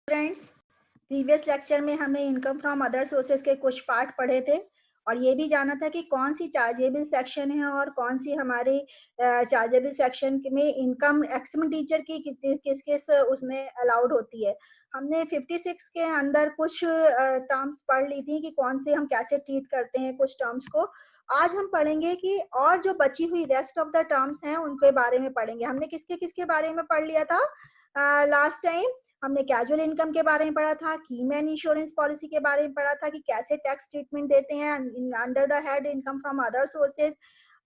Friends, previous lecture में हमने income from other sources के कुछ पार्ट पढ़े थे और ये भी जाना था कि कौन सी चार्जेबल सेक्शन है और कौन सी हमारे चार्जेबल सेक्शन में इनकम एक्सपेंडिचर की किस किस किस उसमें अलाउड होती है। हमने 56 के अंदर कुछ टर्म्स पढ़ ली थी कि कौन से हम कैसे ट्रीट करते हैं कुछ टर्म्स को। आज हम पढ़ेंगे कि और जो बची हुई रेस्ट ऑफ द टर्म्स हैं उनके बारे में पढ़ेंगे। हमने किसके किसके बारे में पढ़ लिया था लास्ट टाइम? हमने कैजुअल इनकम के बारे में पढ़ा था, कीमैन इंश्योरेंस पॉलिसी के बारे में पढ़ा था कि कैसे टैक्स ट्रीटमेंट देते हैं under the head income from other sources,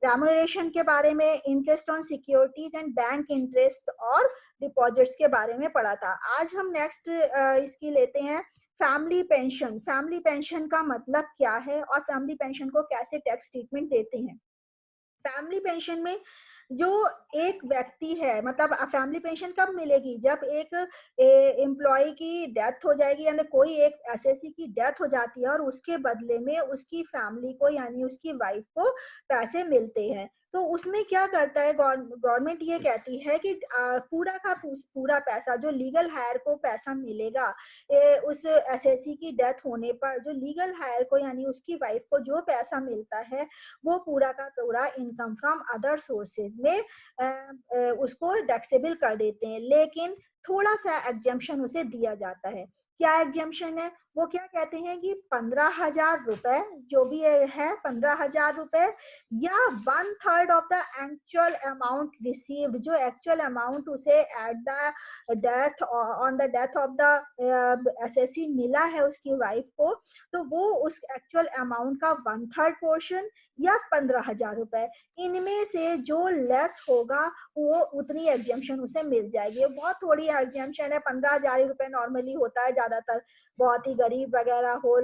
remuneration के बारे में, interest on securities and bank interest और डिपॉजिट्स के बारे में पढ़ा था। आज हम नेक्स्ट इसकी लेते हैं फैमिली पेंशन। फैमिली पेंशन का मतलब क्या है और फैमिली पेंशन को कैसे टैक्स ट्रीटमेंट देते हैं। फैमिली पेंशन में जो एक व्यक्ति है, मतलब फैमिली पेंशन कब मिलेगी? जब एक एम्प्लॉय की डेथ हो जाएगी, यानी कोई एक एसएससी की डेथ हो जाती है और उसके बदले में उसकी फैमिली को यानी उसकी वाइफ को पैसे मिलते हैं। तो उसमें क्या करता है गवर्नमेंट ये कहती है कि पूरा का पूरा पैसा जो लीगल हायर को पैसा मिलेगा उस एसएससी की डेथ होने पर, जो लीगल हायर को यानी उसकी वाइफ को जो पैसा मिलता है वो पूरा का पूरा इनकम फ्रॉम अदर सोर्सेज में उसको टैक्सेबल कर देते हैं। लेकिन थोड़ा सा एग्जेम्पशन उसे दिया जाता है। क्या एग्जेम्पशन है? वो क्या कहते हैं कि 15,000 रुपए जो भी है, 15,000 रुपए या 1/3 of the actual amount received, जो एक्चुअल अमाउंट उसे at the death on the death of the assessee मिला है उसकी वाइफ को, तो वो उस एक्चुअल अमाउंट का 1/3 पोर्शन या 15,000 रुपए, इनमें से जो लेस होगा वो उतनी एग्जेम्पशन उसे मिल जाएगी। बहुत थोड़ी एग्जेम्पशन है, 15,000 रुपए नॉर्मली होता है ज्यादातर। बहुत ही गरीब वगैरह हो,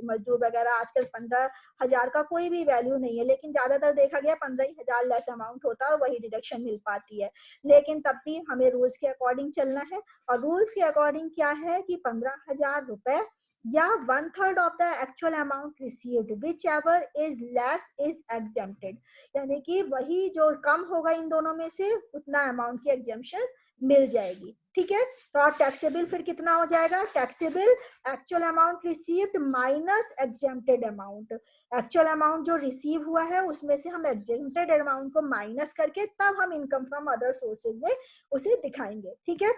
मजदूर वगैरह, आजकल 15,000 का कोई भी वैल्यू नहीं है, लेकिन ज्यादातर देखा गया 15,000 लेस अमाउंट होता है और वही डिडक्शन मिल पाती है। लेकिन तब भी हमें रूल्स के अकॉर्डिंग चलना है और रूल्स के अकॉर्डिंग क्या है कि 15,000 रुपए या 1/3 of the actual amount received which ever is less is exempted, यानी कि वही जो कम होगा इन दोनों में से उतना अमाउंट की एग्जेम्पशन मिल जाएगी। ठीक है, तो और टैक्सेबल फिर कितना हो जाएगा? Taxable actual amount received minus exempted amount. Actual amount जो रिसीव हुआ है उसमें से हम एग्जेम्प्टेड अमाउंट को माइनस करके तब हम इनकम फ्रॉम अदर सोर्सेज में उसे दिखाएंगे। ठीक है,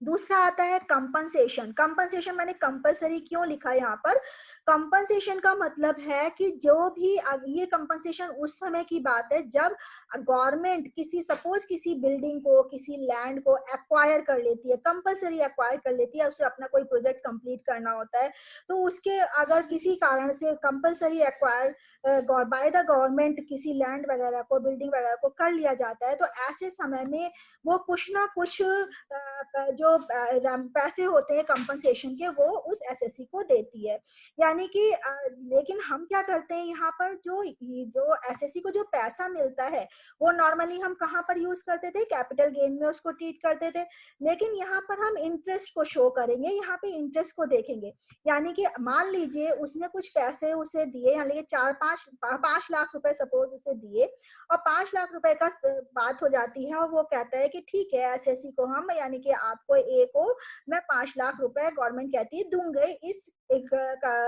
दूसरा आता है कंपनसेशन। कंपनसेशन मैंने कंपलसरी क्यों लिखा है यहाँ पर? कंपनसेशन का मतलब है कि जो भी, ये कंपनसेशन उस समय की बात है जब गवर्नमेंट किसी, सपोज किसी बिल्डिंग को, किसी लैंड को एक्वायर कर लेती है, कंपलसरी एक्वायर कर लेती है, उसे अपना कोई प्रोजेक्ट कंप्लीट करना होता है, तो उसके अगर किसी कारण से compulsory acquire by the government किसी लैंड वगैरह को, बिल्डिंग वगैरह को कर लिया जाता है, तो ऐसे समय में वो कुछ ना कुछ जो पैसे होते हैं कंपनसेशन के वो उस एसएससी को देती है। यानी कि लेकिन हम क्या करते हैं यहाँ पर, जो एसएससी को जो पैसा मिलता है वो नॉर्मली हम कहाँ पर यूज करते थे? कैपिटल गेन में उसको ट्रीट करते थे। लेकिन यहाँ पर हम इंटरेस्ट को शो करेंगे, यहाँ पे इंटरेस्ट को देखेंगे। यानी कि मान लीजिए उसने कुछ पैसे उसे दिए, यानी कि 5 लाख रुपए सपोज उसे दिए और 5 लाख रुपए का बात हो जाती है और वो कहता है कि ठीक है एसएससी को हम, यानी कि आपको ए को मैं 5 लाख रुपए गवर्नमेंट कहती है दूंगे इस एक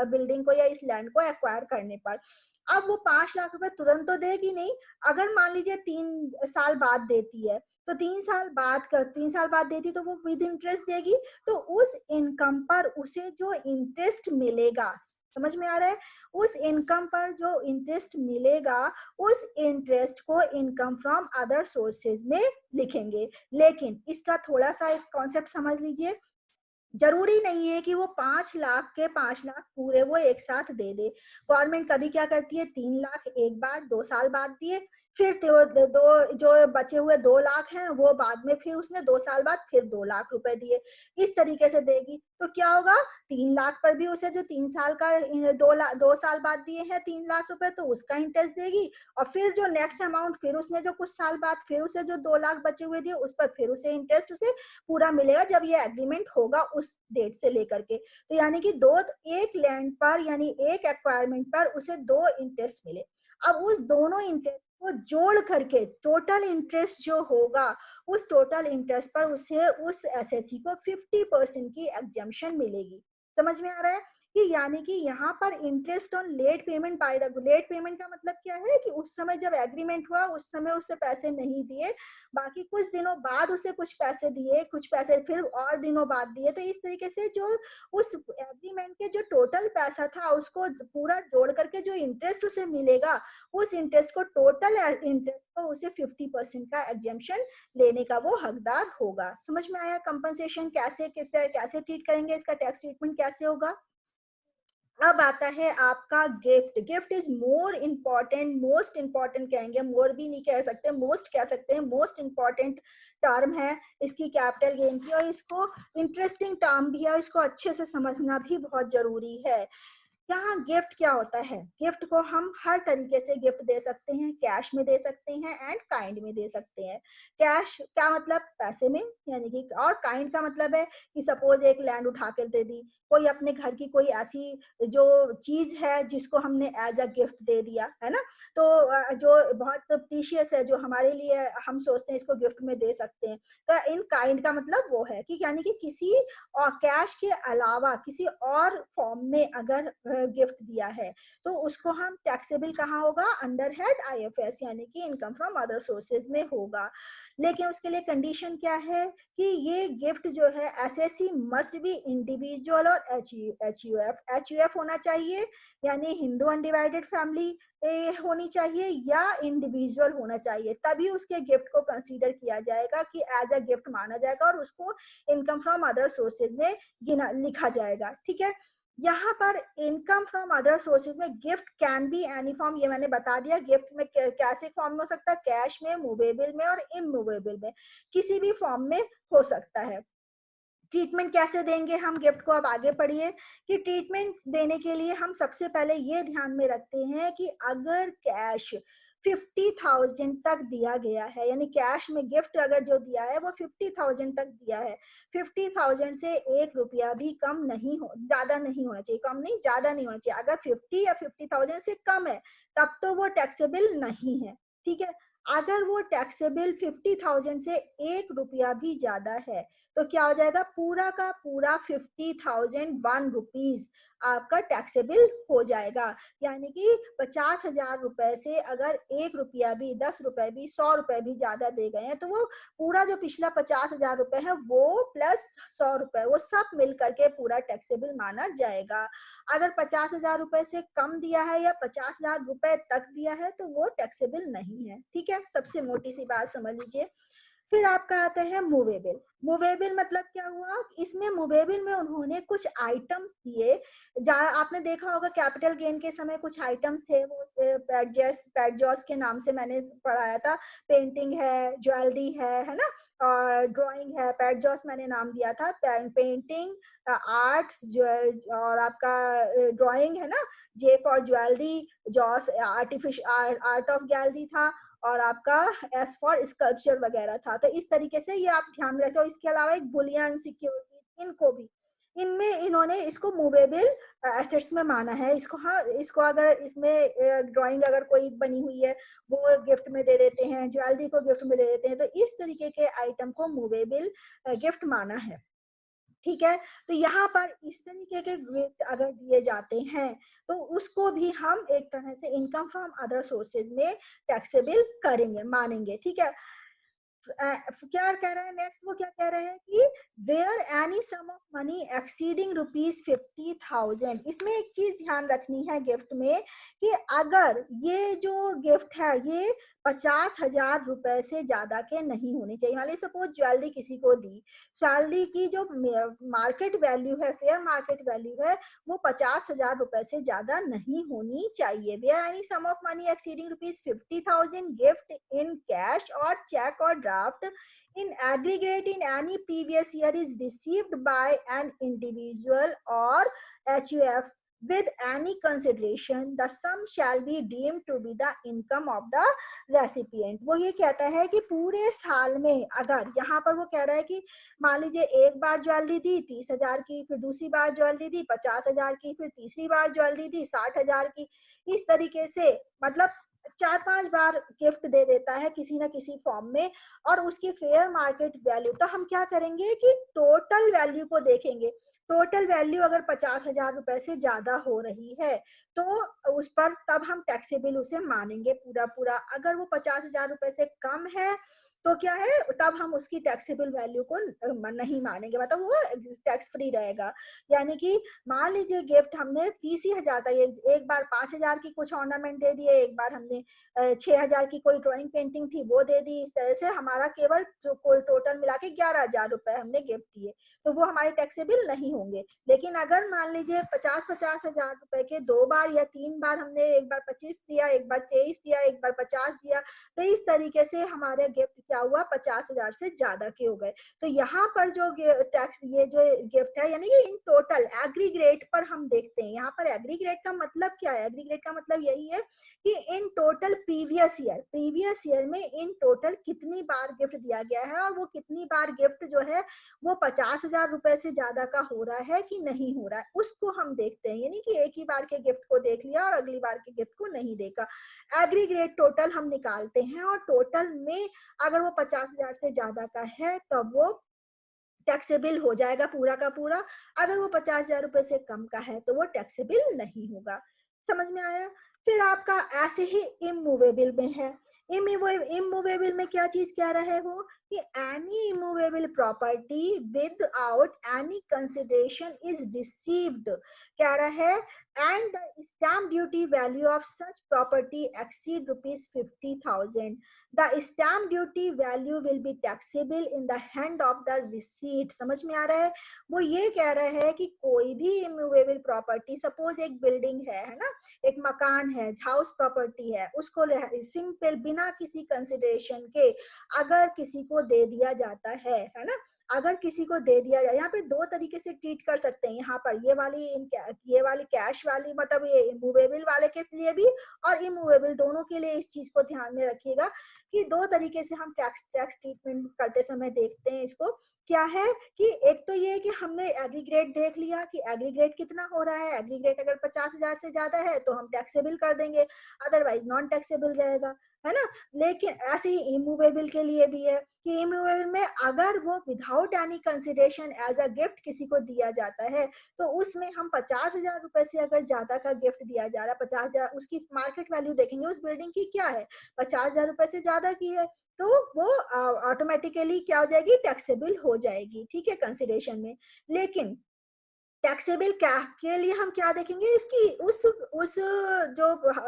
बिल्डिंग को या इस लैंड को एक्वायर करने पर। अब वो 5 लाख रुपए तुरंत तो देगी नहीं, अगर मान लीजिए 3 साल बाद देती है तो 3 साल बाद देती तो वो विद इंटरेस्ट देगी, तो उस इनकम पर उसे जो इंटरेस्ट मिलेगा, समझ में आ रहा है? उस इनकम पर जो इंटरेस्ट मिलेगा उस इंटरेस्ट को इनकम फ्रॉम अदर सोर्सेज में लिखेंगे। लेकिन इसका थोड़ा सा एक कॉन्सेप्ट समझ लीजिए, जरूरी नहीं है कि वो 5 लाख के 5 लाख पूरे वो एक साथ दे दे। गवर्नमेंट कभी क्या करती है, 3 लाख एक बार 2 साल बाद दिए, फिर दो जो बचे हुए 2 लाख हैं वो बाद में फिर उसने 2 साल बाद फिर 2 लाख रुपए दिए, इस तरीके से देगी। तो क्या होगा, 3 लाख पर भी उसे जो 3 साल का 2 साल बाद दिए हैं 3 लाख रुपए, तो उसका इंटरेस्ट देगी। और फिर जो नेक्स्ट अमाउंट फिर उसने जो कुछ साल बाद फिर उसे जो 2 लाख बचे हुए दिए उस पर फिर उसे इंटरेस्ट उसे पूरा मिलेगा जब ये एग्रीमेंट होगा उस डेट से लेकर के। तो यानी कि एक लैंड पर यानी एक एक्वायरमेंट पर उसे 2 इंटरेस्ट मिले। अब उस दोनों इंटरेस्ट को जोड़ करके टोटल इंटरेस्ट जो होगा, उस टोटल इंटरेस्ट पर उसे उस एसएससी को 50% की एग्जम्पशन मिलेगी। समझ में आ रहा है कि यानी कि यहाँ पर interest on late payment by the, late payment का मतलब क्या है कि उस समय जब एग्रीमेंट हुआ उस समय उससे पैसे नहीं दिए, बाकी कुछ दिनों बाद उसे कुछ पैसे दिए, कुछ पैसे फिर और दिनों बाद दिए। तो इस तरीके से जो उस एग्रीमेंट के जो टोटल पैसा था उसको पूरा जोड़ करके जो इंटरेस्ट उसे मिलेगा, उस इंटरेस्ट को टोटल इंटरेस्ट को उसे 50% का एग्जेम्पशन लेने का वो हकदार होगा। समझ में आया कंपनसेशन कैसे कैसे कैसे ट्रीट करेंगे, इसका टैक्स ट्रीटमेंट कैसे होगा। अब आता है आपका gift. Gift is more important, most important कहेंगे, मोर भी नहीं कह सकते, मोस्ट कह सकते हैं, मोस्ट इम्पॉर्टेंट टर्म है इसकी कैपिटल गेन की, और इसको इंटरेस्टिंग टर्म भी है, इसको अच्छे से समझना भी बहुत जरूरी है। यहाँ गिफ्ट क्या होता है, गिफ्ट को हम हर तरीके से गिफ्ट दे सकते हैं, कैश में दे सकते हैं एंड काइंड में दे सकते हैं। कैश क्या मतलब पैसे में, यानी कि, और काइंड का मतलब है कि सपोज एक लैंड उठा कर दे दी, कोई अपने घर की कोई ऐसी जो चीज है जिसको हमने एज अ गिफ्ट दे दिया है ना, तो जो बहुत प्रीशियस है, जो हमारे लिए हम सोचते हैं इसको गिफ्ट में दे सकते हैं। तो इन काइंड का मतलब वो है कि यानी कि किसी और कैश के अलावा किसी और फॉर्म में अगर गिफ्ट दिया है तो उसको हम टैक्सेबल कहाँ होगा, अंडर हेड आईएफएस यानी कि इनकम फ्रॉम अदर सोर्सेज में होगा। लेकिन उसके लिए कंडीशन क्या है कि ये गिफ्ट जो है एसएससी मस्ट बी इंडिविजुअल और एचयूएफ होना चाहिए, यानी हिंदू अनडिवाइडेड फैमिली होनी चाहिए या इंडिविजुअल होना चाहिए, तभी उसके गिफ्ट को कंसीडर किया जाएगा कि एज अ गिफ्ट माना जाएगा और उसको इनकम फ्रॉम अदर सोर्सेज में गिना लिखा जाएगा। ठीक है, यहाँ पर इनकम फ्रॉम अदर सोर्सेज में gift can be any form, ये मैंने बता दिया, गिफ्ट में कैसे फॉर्म में हो सकता है, कैश में, मूवेबल में और इमूवेबल में, किसी भी फॉर्म में हो सकता है। ट्रीटमेंट कैसे देंगे हम गिफ्ट को, अब आगे पढ़िए कि ट्रीटमेंट देने के लिए हम सबसे पहले ये ध्यान में रखते हैं कि अगर कैश 50,000 तक दिया गया है, यानी कैश में गिफ्ट अगर जो दिया है वो 50,000 तक दिया है, 50,000 से 1 रुपया भी कम नहीं हो, ज्यादा नहीं होना चाहिए, कम नहीं ज्यादा नहीं होना चाहिए। अगर 50 या 50,000 से कम है तब तो वो टैक्सेबल नहीं है। ठीक है, अगर वो टैक्सेबल 50,000 से 1 रुपया भी ज्यादा है तो क्या हो जाएगा, पूरा का पूरा 50,001 रुपीज आपका टैक्सेबल हो जाएगा। यानी कि 50,000 रुपए से अगर 1 रुपया भी, 10 रुपए भी, 100 रुपए भी ज्यादा दे गए हैं तो वो पूरा जो पिछला 50,000 रुपए है वो प्लस 100 रुपए वो सब मिल करके पूरा टैक्सेबल माना जाएगा। अगर 50,000 रुपए से कम दिया है या 50,000 रुपए तक दिया है तो वो टैक्सेबल नहीं है। ठीक है, सबसे मोटी सी बात समझ लीजिए। फिर आपका आता है मूवेबल। मूवेबल मतलब क्या हुआ, इसमें मूवेबल में उन्होंने कुछ आइटम्स दिए, जहाँ आपने देखा होगा कैपिटल गेन के समय कुछ आइटम्स थे, वो पैडजॉस के नाम से मैंने पढ़ाया था, पेंटिंग है, ज्वेलरी है ना, और ड्राइंग है, पैडजॉस मैंने नाम दिया था, पेंटिंग, आर्ट और आपका ड्राइंग है ना, जे फॉर ज्वेलरी, जॉस आर्टिफिशियल आर्ट ऑफ गैलरी था, और आपका एस फॉर स्कल्पचर वगैरह था। तो इस तरीके से ये आप ध्यान में रखें। इसके अलावा एक बुलियन सिक्योरिटी, इनको भी, इनमें इन्होंने इसको मूवेबल एसेट्स में माना है इसको। हाँ, इसको अगर इसमें ड्राइंग अगर कोई बनी हुई है वो गिफ्ट में दे देते हैं, ज्वेलरी को गिफ्ट में दे देते हैं, तो इस तरीके के आइटम को मूवेबल गिफ्ट माना है। ठीक है, तो यहाँ पर इस तरीके के गिफ्ट अगर दिए जाते हैं तो उसको भी हम एक तरह से इनकम फ्रॉम अदर सोर्सेज में टैक्सेबल करेंगे, मानेंगे। ठीक है, क्या कह रहे हैं नेक्स्ट, वो क्या कह रहे हैं कि where any sum of money exceeding ₹50,000, इसमें एक चीज ध्यान रखनी है गिफ्ट में कि अगर ये जो गिफ्ट है ये 50,000 रुपए से ज्यादा के नहीं होने चाहिए। मान लीजिए सपोज ज्वेलरी किसी को दी, ज्वेलरी की जो मार्केट वैल्यू है, फेयर मार्केट वैल्यू है, वो 50,000 रुपए से ज्यादा नहीं होनी चाहिए। Where any sum of money exceeding ₹50,000 gift in cash और चेक और draft in aggregate in any previous year is received by an individual or HUF with any consideration, the sum shall be deemed to be the income of the recipient। वो ये कहता है कि पूरे साल में अगर, यहाँ पर वो कह रहा है कि मान लीजिए एक बार ज्वेलरी दी 30,000 की, फिर दूसरी बार ज्वेलरी दी 50,000 की, फिर तीसरी बार ज्वेलरी दी 60,000 की, इस तरीके से मतलब 4-5 बार गिफ्ट दे देता है किसी ना किसी फॉर्म में और उसकी फेयर मार्केट वैल्यू, तो हम क्या करेंगे कि टोटल वैल्यू को देखेंगे। टोटल वैल्यू अगर 50,000 रुपए से ज्यादा हो रही है तो उस पर तब हम टैक्सेबल उसे मानेंगे पूरा पूरा। अगर वो 50,000 रुपए से कम है तो क्या है, तब हम उसकी टैक्सेबल वैल्यू को नहीं मानेंगे, मतलब वो टैक्स फ्री रहेगा। यानी कि मान लीजिए गिफ्ट हमने 30,000 का, ये एक बार 5,000 की कुछ ऑर्नामेंट दे दिए, एक बार हमने 6,000 की कोई ड्राइंग पेंटिंग थी वो दे दी। इस तरह से हमारा केवल जो कोई टोटल मिला के 11,000 रुपए हमने गिफ्ट दिए, तो वो हमारे टैक्सेबल नहीं होंगे। लेकिन अगर मान लीजिए 50,000 रुपए के 2 बार या 3 बार हमने, एक बार 25 दिया, एक बार 23 दिया, एक बार 50 दिया, तो इस तरीके से हमारे गिफ्ट क्या हुआ, 50,000 से ज्यादा के हो गए। तो यहाँ पर जो टैक्स, ये जो गिफ्ट है, यानी कि इन टोटल एग्रीगेट पर हम देखते हैं। यहाँ पर एग्रीगेट का मतलब क्या है, एग्रीगेट का मतलब यही है कि इन टोटल प्रीवियस ईयर में इन टोटल कितनी बार गिफ्ट दिया गया है और वो कितनी बार गिफ्ट जो है वो 50,000 रुपए से ज्यादा का हो रहा है कि नहीं हो रहा है, उसको हम देखते हैं। यानी कि एक ही बार के गिफ्ट को देख लिया और अगली बार के गिफ्ट को नहीं देखा। एग्रीगेट टोटल हम निकालते हैं और टोटल में अगर वो 50,000 से ज्यादा का है तब वो टैक्सेबल हो जाएगा पूरा का पूरा। अगर वो 50,000 रुपए से कम का है तो वो टैक्सेबल नहीं होगा। समझ में आया। फिर आपका ऐसे ही इमूवेबल में है। इमूवेबल में क्या चीज कह रहे हो कि any immovable property without any consideration is received, कह रहा है and the stamp duty value of such property exceed ₹50,000, the stamp duty value will be taxable in the hand of the receipt. समझ में आ रहा है। वो ये कह रहे हैं कि कोई भी इमूवेबल प्रॉपर्टी, सपोज एक बिल्डिंग है ना, एक मकान है, हाउस प्रॉपर्टी है, उसको सिंपल बिना किसी कंसिडरेशन के अगर किसी को दे दिया जाता है ना, अगर किसी को दे दिया जाए, यहाँ पे दो तरीके से ट्रीट कर सकते हैं। यहाँ पर ये वाली कैश वाली, मतलब ये इमूवेबल वाले के लिए भी और इमूवेबल दोनों के लिए इस चीज को ध्यान में रखिएगा कि दो तरीके से हम टैक्स ट्रीटमेंट करते समय देखते हैं इसको। क्या है कि एक तो ये कि हमने एग्रीगेट देख लिया कि एग्रीगेट कितना हो रहा है, एग्रीगेट अगर 50,000 से ज्यादा है तो हम टैक्सेबल कर देंगे, अदरवाइज नॉन टैक्सेबल रहेगा, है ना। लेकिन ऐसे ही इमूवेबल के लिए भी है कि इमूवेबल में अगर वो without any consideration as a gift किसी को दिया जाता है तो उसमें हम 50,000 रुपए से अगर ज्यादा का गिफ्ट दिया जा रहा है, 50,000 उसकी मार्केट वैल्यू देखेंगे उस बिल्डिंग की क्या है, 50,000 रुपए से ज्यादा की है, तो वो ऑटोमेटिकली क्या हो जाएगी, टैक्सेबल हो जाएगी, ठीक है, कंसिडरेशन में। लेकिन टैक्सेबल क्या के लिए हम क्या देखेंगे, इसकी उस जो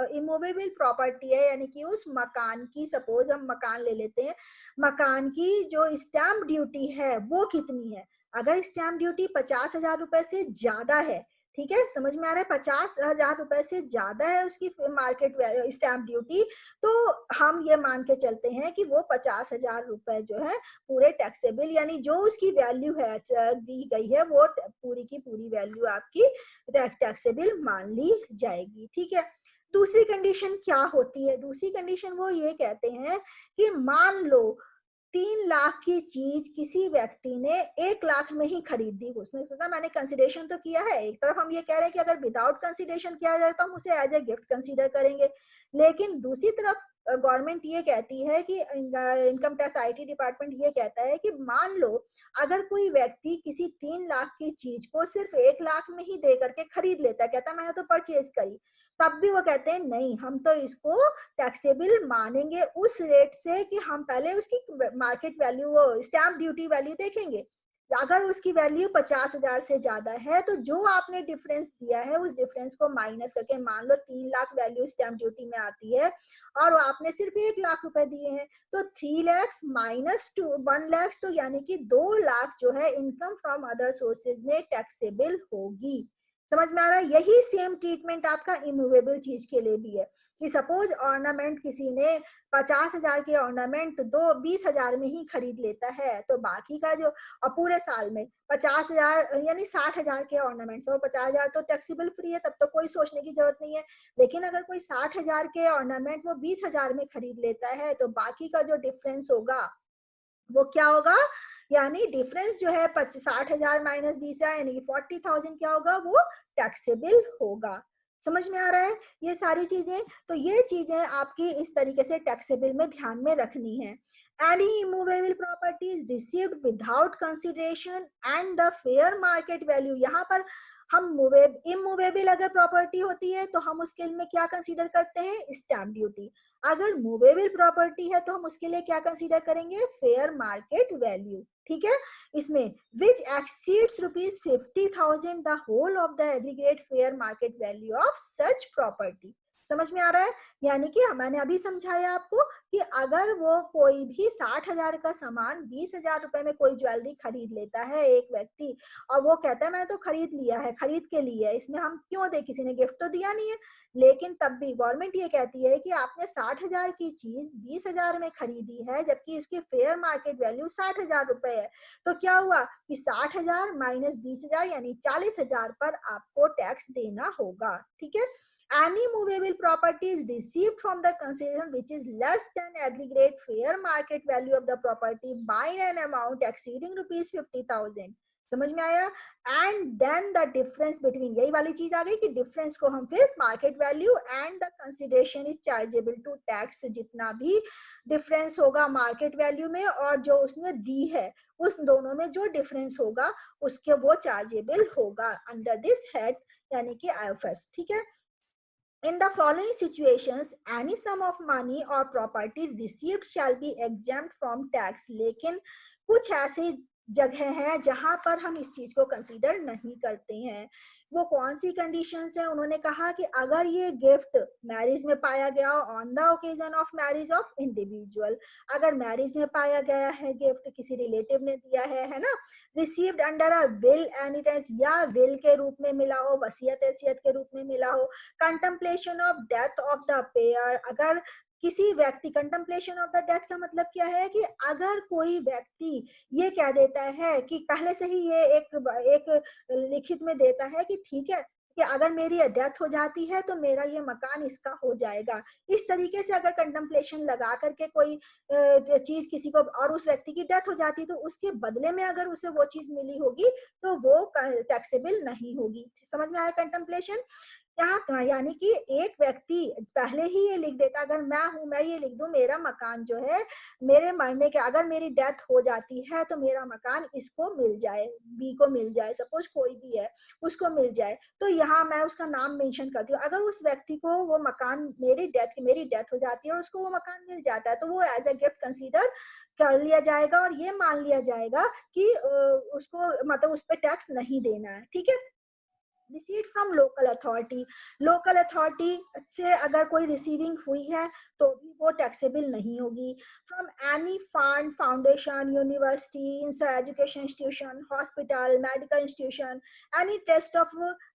इमूवेबल प्रॉपर्टी है, यानी कि उस मकान की, सपोज हम मकान ले लेते हैं, मकान की जो स्टैम्प ड्यूटी है वो कितनी है। अगर स्टैम्प ड्यूटी 50,000 रुपए से ज्यादा है, ठीक है, समझ में आ रहा है, 50,000 रुपए से ज्यादा है उसकी मार्केट स्टैम्प ड्यूटी, तो हम ये मान के चलते हैं कि वो 50,000 रुपए जो है पूरे टैक्सेबल, यानी जो उसकी वैल्यू है दी गई है वो पूरी की पूरी वैल्यू आपकी टैक्सेबल मान ली जाएगी, ठीक है। दूसरी कंडीशन क्या होती है, दूसरी कंडीशन वो ये कहते हैं कि मान लो 3 लाख की चीज किसी व्यक्ति ने 1 लाख में ही खरीद दी। उसने सोचा मैंने कंसिडरेशन तो किया है, एक तरफ हम ये कह रहे हैं कि अगर विदाउट कंसिडरेशन किया जाए तो हम उसे एज ए गिफ्ट कंसीडर करेंगे, लेकिन दूसरी तरफ गवर्नमेंट ये कहती है कि इनकम टैक्स आईटी डिपार्टमेंट ये कहता है कि मान लो अगर कोई व्यक्ति किसी 3 लाख की चीज को सिर्फ 1 लाख में ही दे करके खरीद लेता है, कहता है मैंने तो परचेज करी, तब भी वो कहते हैं नहीं हम तो इसको टैक्सेबल मानेंगे उस रेट से कि हम पहले उसकी मार्केट वैल्यू, वो स्टैम्प ड्यूटी वैल्यू देखेंगे। अगर उसकी वैल्यू 50,000 से ज्यादा है तो जो आपने डिफरेंस दिया है उस डिफरेंस को माइनस करके, मान लो 3 लाख वैल्यू स्टैम्प ड्यूटी में आती है और आपने सिर्फ 1 लाख रुपए दिए हैं, तो 3 lakhs माइनस 1 lakhs, तो यानी कि 2 लाख जो है इनकम फ्रॉम अदर सोर्सेज में टैक्सेबल होगी। समझ में आ रहा है। यही सेम ट्रीटमेंट आपका इमूवेबल चीज के लिए भी है कि सपोज ऑर्नामेंट किसी ने 50,000 के ऑर्नामेंट 20,000 में ही खरीद लेता है, तो बाकी का जो, और पूरे साल में 50,000 यानी 60,000 के ऑर्नामेंट्स, और 50,000 तो टैक्सेबल फ्री है, तब तो कोई सोचने की जरूरत नहीं है। लेकिन अगर कोई 60,000 के ऑर्नामेंट वो 20,000 में खरीद लेता है तो बाकी का जो डिफरेंस होगा वो क्या होगा, यानी डिफरेंस जो है 60,000 माइनस 20,000 यानी कि 40,000 क्या होगा, वो टैक्सेबल होगा। समझ में आ रहा है ये सारी चीजें? तो ये चीजें आपकी इस तरीके से टैक्सेबल में ध्यान में रखनी है। Any immovable property is received without consideration and the fair market value. यहाँ पर हम इमूवेबल अगर प्रॉपर्टी होती है तो हम उसके में क्या कंसीडर करते हैं? Stamp duty. अगर मूवेबल प्रॉपर्टी है तो हम उसके लिए क्या कंसीडर करेंगे? Fair market value. ठीक है, इसमें which exceeds rupees 50,000 the whole of the aggregate fair market value of such property। समझ में आ रहा है? यानी कि मैंने अभी समझाया आपको कि अगर वो कोई भी 60,000 का सामान 20,000 रुपए में कोई ज्वेलरी खरीद लेता है एक व्यक्ति, और वो कहता है मैंने तो खरीद लिया है, खरीद के लिए है, इसमें हम क्यों दे, किसी ने गिफ्ट तो दिया नहीं है, लेकिन तब भी गवर्नमेंट ये कहती है कि आपने 60,000 की चीज 20,000 में खरीदी है जबकि इसकी फेयर मार्केट वैल्यू 60,000 रुपए है। तो क्या हुआ कि 60,000 माइनस 20,000 यानी 40,000 पर आपको टैक्स देना होगा। ठीक है, any movable property is received from the consideration which is less than aggregate fair market value of the property by an amount exceeding rupees 50,000। समझ में आया? And then the difference between, यही वाली चीज आ गई कि डिफरेंस को हम फिर market value and the consideration is chargeable to tax. जितना भी डिफरेंस होगा मार्केट वैल्यू में और जो उसने दी है, उस दोनों में जो डिफरेंस होगा उसके वो चार्जेबल होगा अंडर दिस हेड, यानी कि आईएफएस। ठीक है, in the following situations any sum of money or property received shall be exempt from tax। लेकिन कुछ ऐसी जगह है जहां पर हम इस चीज को कंसीडर नहीं करते हैं। वो कौन सी कंडीशंस है? उन्होंने कहा कि अगर ये गिफ्ट मैरिज में पाया गया on the occasion of marriage of individual, अगर मैरिज में पाया गया है गिफ्ट, किसी रिलेटिव ने दिया है ना, received under a will any times, या विल के रूप में मिला हो, वसीयत हैसियत के रूप में मिला हो, contemplation of death of the pair, अगर किसी व्यक्ति, कंटेम्पलेशन ऑफ द डेथ का मतलब क्या है कि अगर कोई व्यक्ति ये कह देता है कि पहले से ही ये एक लिखित में देता है कि ठीक है कि अगर मेरी डेथ हो जाती है तो मेरा ये मकान इसका हो जाएगा, इस तरीके से अगर कंटेम्पलेशन लगा करके कोई चीज किसी को, और उस व्यक्ति की डेथ हो जाती तो उसके बदले में अगर उसे वो चीज मिली होगी तो वो टैक्सेबल नहीं होगी। समझ में आया कंटेम्पलेशन? यहाँ यानी कि एक व्यक्ति पहले ही ये लिख देता, अगर मैं हूं, मैं ये लिख दूं मेरा मकान जो है मेरे मरने के, अगर मेरी डेथ हो जाती है तो मेरा मकान इसको मिल जाए, बी को मिल जाए, सपोज कोई भी है उसको मिल जाए, तो यहाँ मैं उसका नाम मेंशन करती हूँ। अगर उस व्यक्ति को वो मकान मेरी डेथ हो जाती है और उसको वो मकान मिल जाता है तो वो एज अ गिफ्ट कंसीडर कर लिया जाएगा और ये मान लिया जाएगा कि उसको मतलब उस पर टैक्स नहीं देना है। ठीक है, receipt from local authority, local authority से अगर कोई रिसीविंग हुई है तो भी वो टैक्सेबल नहीं होगी। From any fund, foundation, university, education institution, hospital, medical institution, any trust of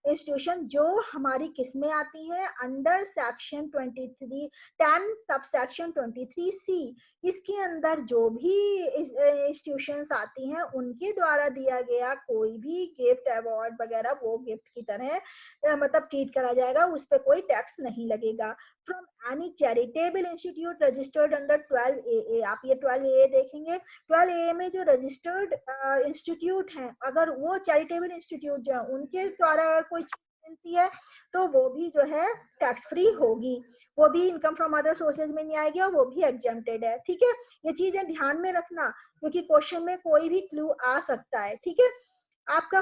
institution जो हमारी किस में आती है? Under section 23 10 sub section 23C, इसके अंदर जो भी इंस्टीट्यूशंस आती हैं उनके द्वारा दिया गया कोई भी गिफ्ट, अवार्ड वगैरह वो गिफ्ट की तरह मतलब ट्रीट करा जाएगा, उस पर कोई टैक्स नहीं लगेगा। From any charitable institute registered under 12AA, आप ये 12AA देखेंगे, 12AA में जो रजिस्टर्ड इंस्टीट्यूट हैं, अगर वो चैरिटेबल इंस्टीट्यूट जो है उनके द्वारा अगर कोई मिलती है तो वो भी जो है टैक्स फ्री होगी, वो भी इनकम फ्रॉम अदर सोर्सेज में नहीं आएगी और वो भी एग्जेम्प्टेड है। ठीक है, ये चीजें ध्यान में रखना क्योंकि क्वेश्चन में कोई भी क्लू आ सकता है। ठीक है, आपका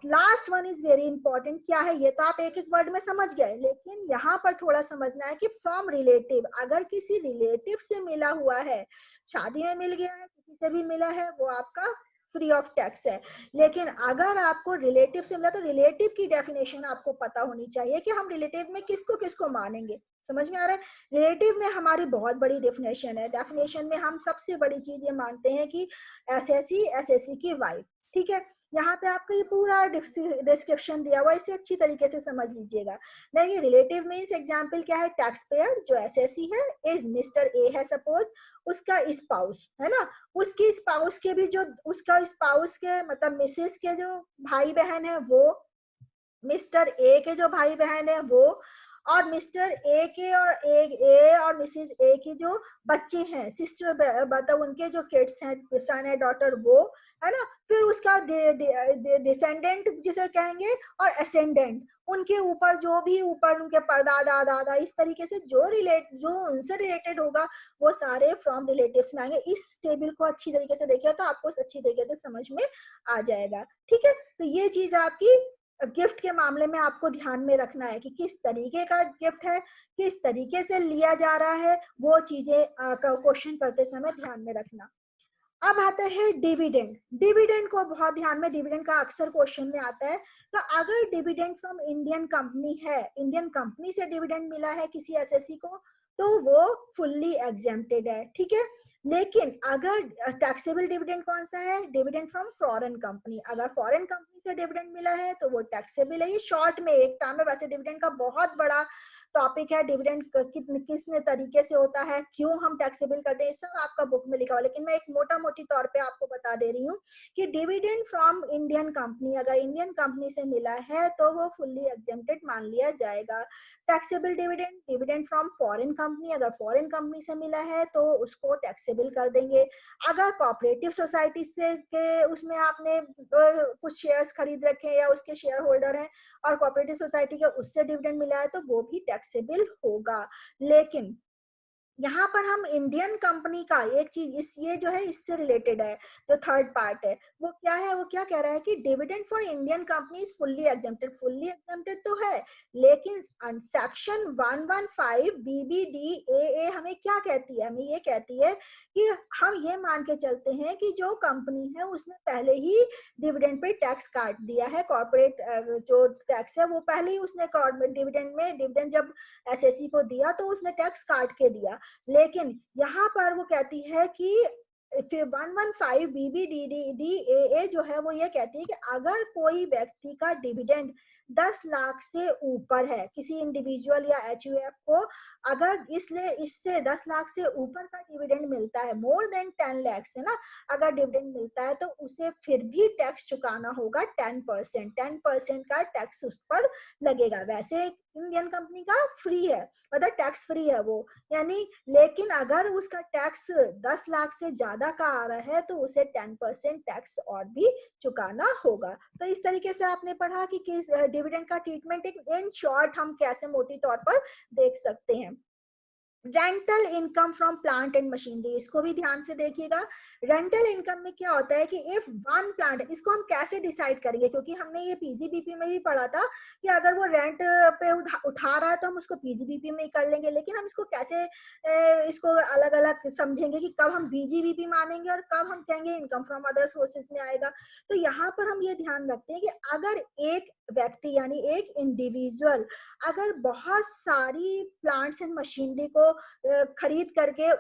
last one is very important, क्या है ये तो आप एक एक वर्ड में समझ गए, लेकिन यहाँ पर थोड़ा समझना है कि फ्रॉम रिलेटिव, अगर किसी रिलेटिव से मिला हुआ है, शादी में मिल गया है, किसी से भी मिला है, वो आपका फ्री ऑफ टैक्स है। लेकिन अगर आपको रिलेटिव से मिला तो रिलेटिव की डेफिनेशन आपको पता होनी चाहिए कि हम रिलेटिव में किसको किसको मानेंगे। समझ में आ रहा है? रिलेटिव में हमारी बहुत बड़ी डेफिनेशन है। डेफिनेशन में हम सबसे बड़ी चीज ये मानते हैं कि एसएससी की वाइफ। ठीक है, यहाँ पे आपको ये पूरा डिस्क्रिप्शन दिया हुआ है, इसे अच्छी तरीके से समझ लीजिएगा। देखिए रिलेटिव मींस एग्जांपल क्या है? टैक्स पेयर जो एसएससी है इज मिस्टर ए है सपोज, उसका स्पाउस है ना, उसकी स्पाउस के भी जो उसका स्पाउस के मतलब मिसेस के जो भाई बहन है वो, मिस्टर ए के जो भाई बहन है वो, और मिस्टर ए के और ए और मिसेस ए की जो बच्चे हैं, सिस्टर मतलब उनके जो किड्स हैं, सन है डॉटर, वो है ना, फिर उसका डिसेंडेंट जिसे कहेंगे और असेंडेंट, उनके ऊपर जो भी ऊपर उनके परदादा दादा इस तरीके से जो उनसे रिलेटेड होगा वो सारे फ्रॉम रिलेटिव्स में आएंगे। इस टेबल को अच्छी तरीके से देखिए तो आपको अच्छी तरीके से समझ में आ जाएगा। ठीक है, तो ये चीज आपकी गिफ्ट के मामले में आपको ध्यान में रखना है कि किस तरीके का गिफ्ट है, किस तरीके से लिया जा रहा है, वो चीजें क्वेश्चन करते समय ध्यान में रखना। अब आता है डिविडेंड। डिविडेंड को बहुत ध्यान में, डिविडेंड का अक्सर क्वेश्चन में आता है। तो अगर डिविडेंड फ्रॉम इंडियन कंपनी है, इंडियन कंपनी से डिविडेंड मिला है किसी एसएससी को, तो वो फुल्ली एग्जेम्प्टेड है। ठीक है, लेकिन अगर टैक्सेबल डिविडेंड कौन सा है, डिविडेंड फ्रॉम फॉरेन कंपनी, अगर फॉरेन कंपनी से डिविडेंड मिला है तो वो टैक्सेबल है। ये शॉर्ट में एक टर्म है, वैसे डिविडेंड का बहुत बड़ा टॉपिक है, डिविडेंड किस तरीके से होता है, क्यों हम टैक्सेबल करते हैं, सब आपका बुक में लिखा हुआ, लेकिन मैं एक मोटा मोटी तौर पे आपको बता दे रही हूँ कि डिविडेंड फ्रॉम इंडियन कंपनी अगर इंडियन कंपनी से मिला है तो वो फुल्ली एग्जेम्प्टेड मान लिया जाएगा। Taxable dividend, dividend from foreign company, अगर फॉरेन कंपनी से मिला है तो उसको टैक्सेबल कर देंगे। अगर कोऑपरेटिव सोसाइटी से के उसमें आपने कुछ शेयर्स खरीद रखे या उसके शेयर होल्डर हैं और कोऑपरेटिव सोसाइटी के उससे डिविडेंड मिला है तो वो भी टैक्सेबल होगा। लेकिन यहाँ पर हम इंडियन कंपनी का एक चीज इस ये जो है इससे रिलेटेड है, जो थर्ड पार्ट है वो क्या है, वो क्या कह रहा है कि dividend for Indian company is fully exempted. Fully exempted तो है, लेकिन सेक्शन 115 BBDAA हमें क्या कहती है, हमें ये कहती है कि हम ये मान के चलते हैं कि जो कंपनी है उसने पहले ही डिविडेंड पे टैक्स काट दिया है, कॉर्पोरेट जो टैक्स है वो पहले ही उसने डिविडेंड में, डिविडेंड जब एसएससी को दिया तो उसने टैक्स काट के दिया। लेकिन यहाँ पर वो कहती है कि 115 BBDAA जो है वो ये कहती है कि अगर कोई व्यक्ति का डिविडेंड 10 लाख से ऊपर है, किसी इंडिविजुअल या एचयूएफ को अगर इसलिए इससे 10 लाख से ऊपर का डिविडेंड मिलता है, मोर देन 10 लाख है ना, अगर डिविडेंड मिलता है तो उसे फिर भी टैक्स चुकाना होगा 10%। 10% का टैक्स उस पर लगेगा। वैसे इंडियन कंपनी का फ्री है, मतलब टैक्स फ्री है वो, यानी, लेकिन अगर उसका टैक्स 10 लाख से ज्यादा का आ रहा है तो उसे 10% टैक्स और भी चुकाना होगा। तो इस तरीके से आपने पढ़ा कि किस डिविडेंड का ट्रीटमेंट इन शॉर्ट हम कैसे मोटी तौर पर देख सकते हैं। Rental income from plant and machinery, इसको भी ध्यान से देखिएगा। रेंटल इनकम में क्या होता है कि इफ वन प्लांट, इसको हम कैसे डिसाइड करेंगे, क्योंकि हमने ये पीजीबीपी में भी पढ़ा था कि अगर वो रेंट पे उठा रहा है तो हम उसको पीजीबीपी में ही कर लेंगे, लेकिन हम इसको कैसे इसको अलग अलग समझेंगे कि कब हम पीजीबीपी मानेंगे और कब हम कहेंगे इनकम फ्रॉम अदर सोर्सेज में आएगा। तो यहाँ पर हम ये ध्यान रखते हैं कि अगर एक व्यक्ति यानी एक इंडिविजुअल अगर बहुत सारी प्लांट्स एंड मशीनरी को खरीद करके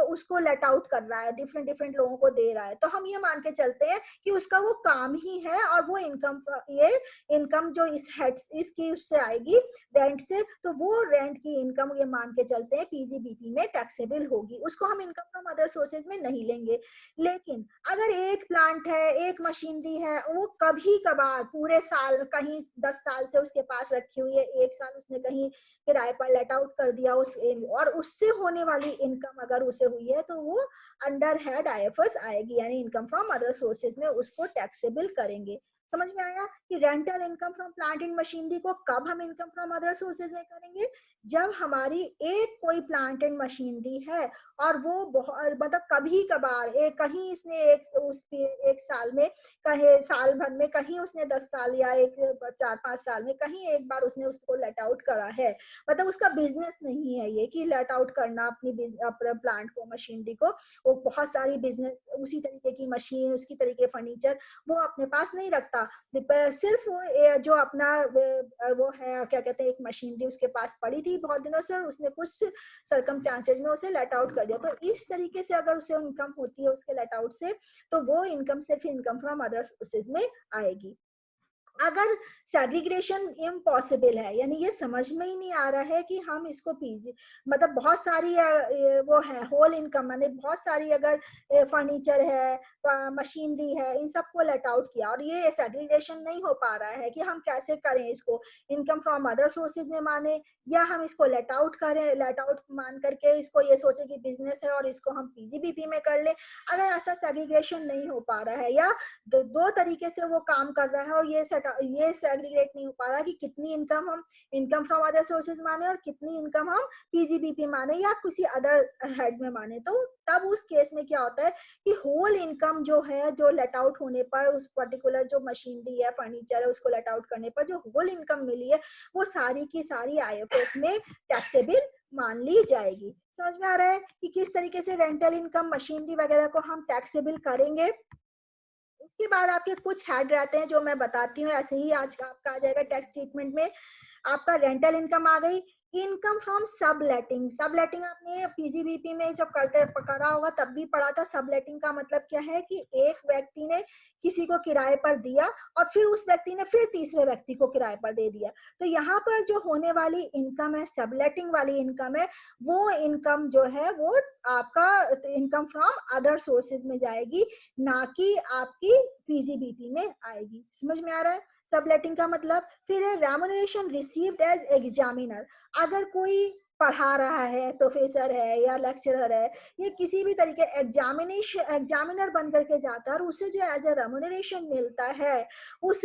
उसको लेट आउट कर रहा है, डिफरेंट डिफरेंट लोगों को दे रहा है, तो हम ये मान के चलते हैं कि उसका वो काम ही है और वो इनकम, ये इनकम जो इस हेड इसकी उससे आएगी रेंट से, तो वो रेंट की इनकम ये मान के चलते हैं पीजीबीपी में टैक्सेबल होगी, उसको हम इनकम फ्रॉम अदर सोर्सेज में नहीं लेंगे। लेकिन अगर एक प्लांट है, एक मशीनरी है, वो कभी कभार पूरे साल कहीं 10 साल से उसके पास रखी हुई है, एक साल उसने कहीं किराए पर लेट आउट कर दिया उस, और उससे होने वाली इनकम अगर उसे हुई है तो वो अंडर हेड आईएफएस आएगी, यानी इनकम फ्रॉम अदर सोर्सेज में उसको टैक्सेबल करेंगे। समझ में आया कि rental income from plant and machinery को कब हम इनकम फ्रॉम अदर सोर्सेज में करेंगे, जब हमारी एक कोई प्लांट एंड मशीनरी है और वो बहुत मतलब कभी कभार एक कहीं इसने एक साल में, कहीं साल भर में, कहीं उसने 10 साल या एक 4-5 साल में कहीं एक बार उसने उसको लेट आउट करा है, मतलब उसका बिजनेस नहीं है ये कि लेट आउट करना अपने प्लांट को, मशीनरी को, वो बहुत सारी बिजनेस उसी तरीके की मशीन, उसकी तरीके फर्नीचर वो अपने पास नहीं रखता, सिर्फ वो जो अपना वो है क्या कहते हैं, एक मशीनरी उसके पास पड़ी थी बहुत दिनों से और उसने कुछ सरकमस्टांसेस में उसे लेट आउट कर दिया, तो इस तरीके से अगर उसे इनकम होती है उसके लेट आउट से, तो वो इनकम सिर्फ इनकम फ्रॉम अदर सोर्सेज में आएगी। अगर सेग्रीगेशन इम्पॉसिबल है, यानी ये समझ में ही नहीं आ रहा है कि हम इसको पीजी मतलब बहुत सारी वो है होल इनकम, माने बहुत सारी अगर फर्नीचर है, मशीनरी है, इन सबको लेट आउट किया और ये सेग्रीगेशन नहीं हो पा रहा है कि हम कैसे करें इसको, इनकम फ्रॉम अदर सोर्सेज में माने या हम इसको लेट आउट करें, लेट आउट मान करके इसको ये सोचे कि बिजनेस है और इसको हम पीजीबीपी में कर ले। अगर ऐसा सेग्रीगेशन नहीं हो पा रहा है या दो तरीके से वो काम कर रहा है और ये सेग्रीगेट नहीं हो पा रहा कि कितनी इनकम हम इनकम फ्रॉम अदर सोर्सेज माने और कितनी इनकम हम पीजीबीपी माने या किसी अदर हेड में माने, तो तब उस केस में क्या होता है कि होल इनकम जो है, जो लेट आउट होने पर उस पर्टिकुलर जो मशीनरी है, फर्नीचर है, उसको लेट आउट करने पर जो होल इनकम मिली है वो सारी की सारी आईएफएस में टैक्सेबल मान ली जाएगी। समझ में आ रहा है कि किस तरीके से रेंटल इनकम, मशीनरी वगैरह को हम टैक्सेबल करेंगे। इसके बाद आपके कुछ हेड रहते हैं जो मैं बताती हूँ, ऐसे ही आज आपका आ जाएगा टैक्स ट्रीटमेंट में। आपका रेंटल इनकम आ गई, इनकम फ्रॉम सबलेटिंग। सबलेटिंग आपने पीजीबीपी में जब करते करा होगा तब भी पढ़ा था। सबलेटिंग का मतलब क्या है कि एक व्यक्ति ने किसी को किराए पर दिया और फिर उस व्यक्ति ने फिर तीसरे व्यक्ति को किराए पर दे दिया। तो यहाँ पर जो होने वाली इनकम है, सबलेटिंग वाली इनकम है, वो इनकम जो है वो आपका इनकम फ्रॉम अदर सोर्सेज में जाएगी, ना कि आपकी पीजीबीपी में आएगी। समझ में आ रहा है सबलेटिंग का मतलब। फिर है रेम्युनरेशन रिसीव्ड एज एग्जामिनर। अगर कोई पढ़ा रहा है, प्रोफेसर है या लेक्चरर है, ये किसी भी तरीके एग्जामिनर बन करके जाता है और उसे जो एज ए रेम्युनरेशन मिलता है, उस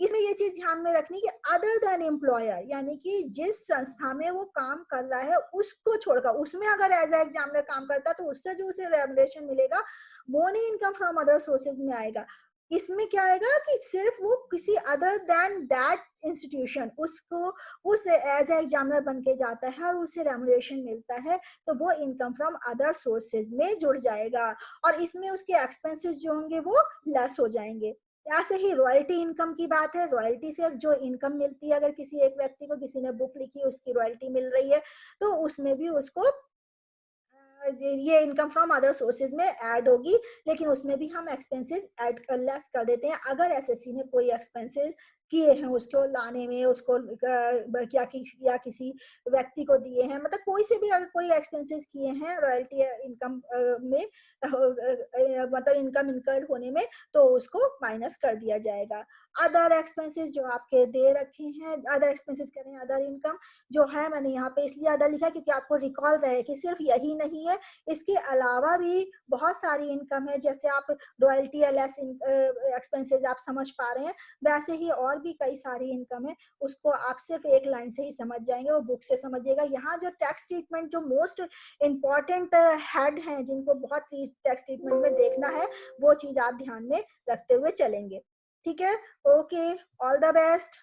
इसमें ये चीज ध्यान में रखनी कि अदर देन एम्प्लॉयर, यानी कि जिस संस्था में वो काम कर रहा है उसको छोड़कर, उसमें अगर एज ए एग्जामिनर काम करता है तो उससे जो उसे रेम्युनरेशन मिलेगा वो नहीं इनकम फ्रॉम अदर सोर्सेज में आएगा। इसमें क्या आएगा कि सिर्फ वो किसी अदर देन दैट इंस्टीट्यूशन, उसको उस एज ए एग्जामिनर बन के जाता है और उसे रेम्युनरेशन मिलता है, तो वो इनकम फ्रॉम अदर सोर्सेज में जुड़ जाएगा और इसमें उसके एक्सपेंसेस जो होंगे वो लेस हो जाएंगे। ऐसे ही रॉयल्टी इनकम की बात है, रॉयल्टी से जो इनकम मिलती है, अगर किसी एक व्यक्ति को किसी ने बुक लिखी, उसकी रॉयल्टी मिल रही है, तो उसमें भी उसको ये इनकम फ्रॉम अदर सोर्सेज में ऐड होगी, लेकिन उसमें भी हम एक्सपेंसेस ऐड कर लेस कर देते हैं। अगर एसएससी ने कोई एक्सपेंसेस किए हैं उसको लाने में, उसको या किसी व्यक्ति को दिए हैं, मतलब कोई से भी अगर कोई एक्सपेंसेस किए हैं रॉयल्टी इनकम में, मतलब इनकम इनकर्ड होने में, तो उसको माइनस कर दिया जाएगा। अदर एक्सपेंसेस जो आपके दे रखे हैं, अदर एक्सपेंसेस कह रहे हैं, अदर इनकम जो है, मैंने यहाँ पे इसलिए अदर लिखा क्योंकि आपको रिकॉल रहे कि सिर्फ यही नहीं है, इसके अलावा भी बहुत सारी इनकम है। जैसे आप रॉयल्टी लेस एक्सपेंसेस आप समझ पा रहे हैं, वैसे ही और भी कई सारी इनकम है, उसको आप सिर्फ एक लाइन से ही समझ जाएंगे, वो बुक से समझिएगा। यहाँ जो टैक्स ट्रीटमेंट जो मोस्ट इंपॉर्टेंट हेड हैं, जिनको बहुत टैक्स ट्रीटमेंट में देखना है, वो चीज आप ध्यान में रखते हुए चलेंगे। ठीक है, ओके, ऑल द बेस्ट।